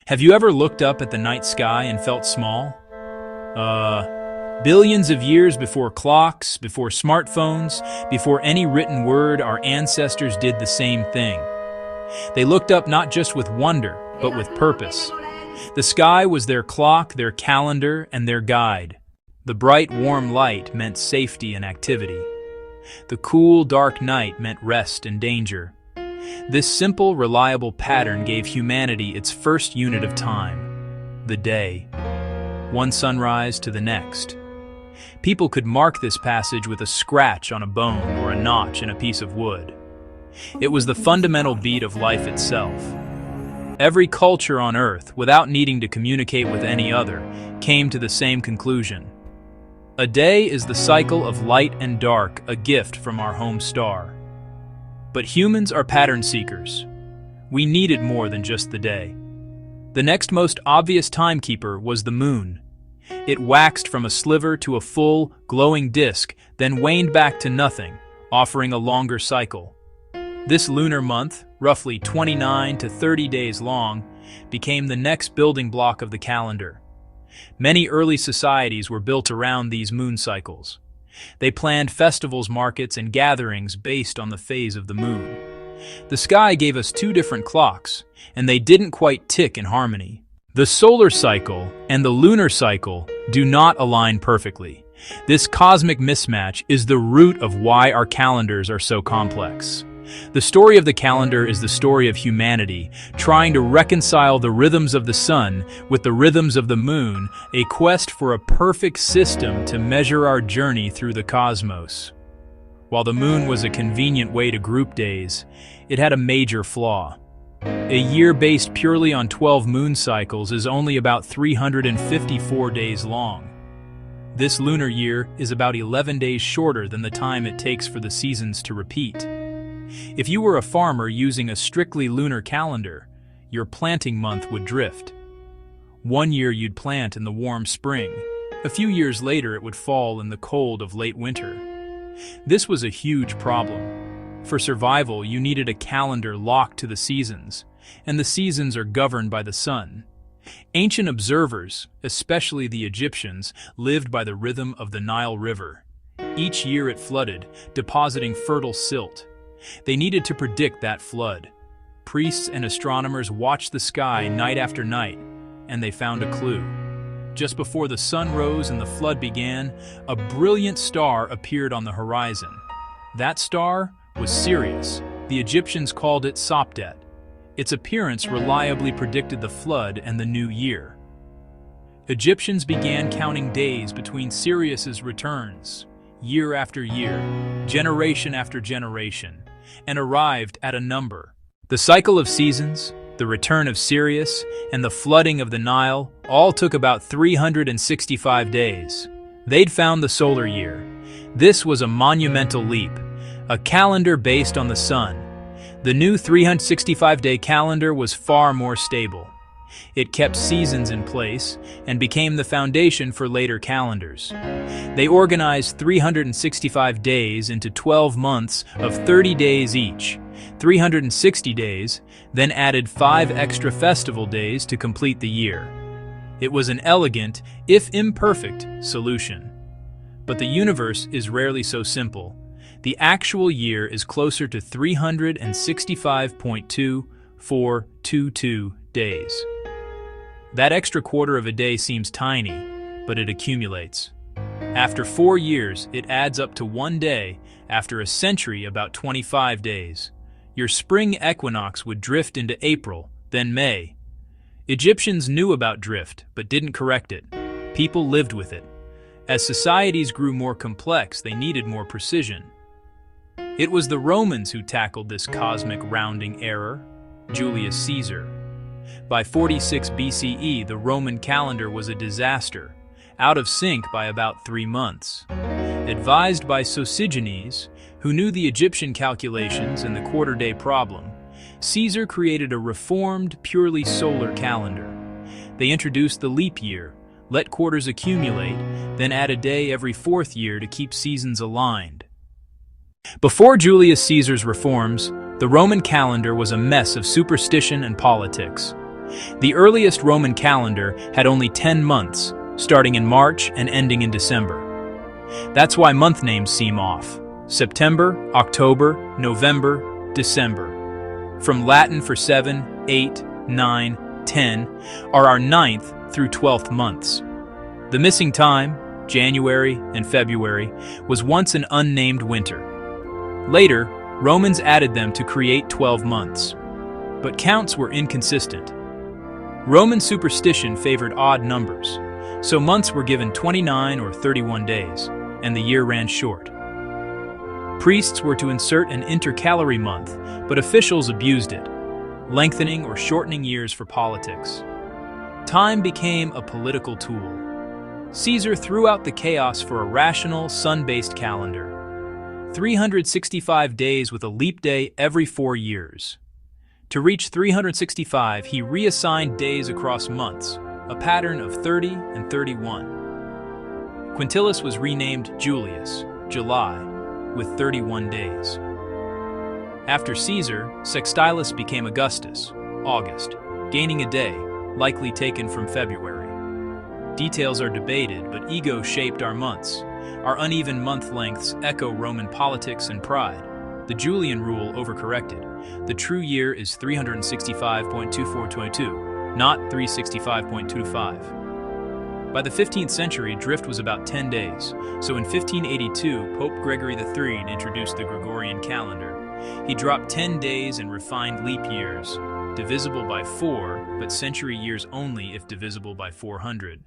Have you ever looked up at the night sky and felt small? Billions of years before clocks, before smartphones, before any written word, our ancestors did the same thing. They looked up not just with wonder, but with purpose. The sky was their clock, their calendar, and their guide. The bright, warm light meant safety and activity. The cool, dark night meant rest and danger. This simple, reliable pattern gave humanity its first unit of time, the day. One sunrise to the next. People could mark this passage with a scratch on a bone or a notch in a piece of wood. It was the fundamental beat of life itself. Every culture on Earth, without needing to communicate with any other, came to the same conclusion. A day is the cycle of light and dark, a gift from our home star. But humans are pattern seekers. We needed more than just the day. The next most obvious timekeeper was the moon. It waxed from a sliver to a full, glowing disk, then waned back to nothing, offering a longer cycle. This lunar month, roughly 29 to 30 days long, became the next building block of the calendar. Many early societies were built around these moon cycles. They planned festivals, markets, and gatherings based on the phase of the moon. The sky gave us two different clocks, and they didn't quite tick in harmony. The solar cycle and the lunar cycle do not align perfectly. This cosmic mismatch is the root of why our calendars are so complex. The story of the calendar is the story of humanity, trying to reconcile the rhythms of the sun with the rhythms of the moon, a quest for a perfect system to measure our journey through the cosmos. While the moon was a convenient way to group days, it had a major flaw. A year based purely on 12 moon cycles is only about 354 days long. This lunar year is about 11 days shorter than the time it takes for the seasons to repeat. If you were a farmer using a strictly lunar calendar, your planting month would drift. One year you'd plant in the warm spring. A few years later it would fall in the cold of late winter. This was a huge problem. For survival, you needed a calendar locked to the seasons, and the seasons are governed by the sun. Ancient observers, especially the Egyptians, lived by the rhythm of the Nile River. Each year it flooded, depositing fertile silt. They needed to predict that flood. Priests and astronomers watched the sky night after night, and they found a clue. Just before the sun rose and the flood began, a brilliant star appeared on the horizon. That star was Sirius. The Egyptians called it Sopdet. Its appearance reliably predicted the flood and the new year. Egyptians began counting days between Sirius's returns, year after year, generation after generation, and arrived at a number. The cycle of seasons, the return of Sirius, and the flooding of the Nile all took about 365 days. They'd found the solar year. This was a monumental leap, a calendar based on the sun. The new 365-day calendar was far more stable. It kept seasons in place and became the foundation for later calendars. They organized 365 days into 12 months of 30 days each, 360 days, then added 5 extra festival days to complete the year. It was an elegant, if imperfect, solution. But the universe is rarely so simple. The actual year is closer to 365.2422 days. That extra quarter of a day seems tiny, but it accumulates. After 4 years, it adds up to 1 day, after a century, about 25 days. Your spring equinox would drift into April, then May. Egyptians knew about drift, but didn't correct it. People lived with it. As societies grew more complex, they needed more precision. It was the Romans who tackled this cosmic rounding error, Julius Caesar. By 46 BCE, the Roman calendar was a disaster, out of sync by about 3 months. Advised by Sosigenes, who knew the Egyptian calculations and the quarter-day problem, Caesar created a reformed, purely solar calendar. They introduced the leap year, let quarters accumulate, then add a day every 4th year to keep seasons aligned. Before Julius Caesar's reforms, the Roman calendar was a mess of superstition and politics. The earliest Roman calendar had only 10 months, starting in March and ending in December. That's why month names seem off. September, October, November, December. From Latin for 7, 8, 9, 10 are our 9th through 12th months. The missing time, January and February, was once an unnamed winter. Later, Romans added them to create 12 months. But counts were inconsistent. Roman superstition favored odd numbers, so months were given 29 or 31 days, and the year ran short. Priests were to insert an intercalary month, but officials abused it, lengthening or shortening years for politics. Time became a political tool. Caesar threw out the chaos for a rational, sun-based calendar. 365 days with a leap day every 4 years. To reach 365, he reassigned days across months, a pattern of 30 and 31. Quintilis was renamed Julius, July, with 31 days. After Caesar, Sextilis became Augustus, August, gaining a day, likely taken from February. Details are debated, but ego shaped our months. Our uneven month lengths echo Roman politics and pride. The Julian rule overcorrected. The true year is 365.2422, not 365.25. By the 15th century, drift was about 10 days, so in 1582, Pope Gregory III introduced the Gregorian calendar. He dropped 10 days and refined leap years, divisible by 4, but century years only if divisible by 400.